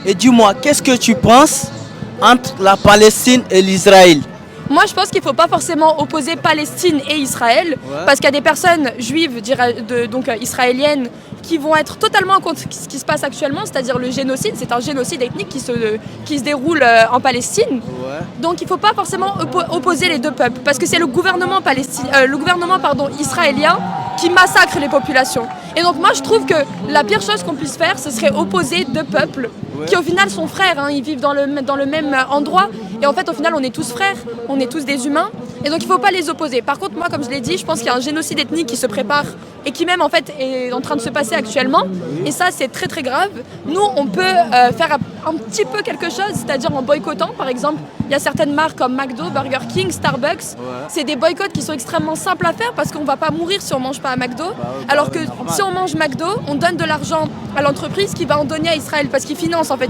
Et dis-moi, qu'est-ce que tu penses entre la Palestine et l'Israël? Moi, je pense qu'il ne faut pas forcément opposer Palestine et Israël, parce qu'il y a des personnes juives, donc israéliennes, qui vont être totalement contre ce qui se passe actuellement, c'est-à-dire le génocide. C'est un génocide ethnique qui se déroule en Palestine. Donc il ne faut pas forcément opposer les deux peuples, parce que c'est le gouvernement, israélien qui massacre les populations. Et donc moi, je trouve que la pire chose qu'on puisse faire, ce serait opposer deux peuples qui au final sont frères, hein, ils vivent dans le même endroit. Et en fait, au final, on est tous frères, on est tous des humains. Et donc il ne faut pas les opposer. Par contre, moi, comme je l'ai dit, je pense qu'il y a un génocide ethnique qui se prépare et qui même en fait est en train de se passer actuellement. Et ça, c'est très très grave. Nous, on peut faire un petit peu quelque chose, c'est-à-dire en boycottant. Par exemple, il y a certaines marques comme McDo, Burger King, Starbucks. C'est des boycotts qui sont extrêmement simples à faire parce qu'on ne va pas mourir si on ne mange pas à McDo. Alors que si on mange McDo, on donne de l'argent à l'entreprise qui va en donner à Israël parce qu'ils financent en fait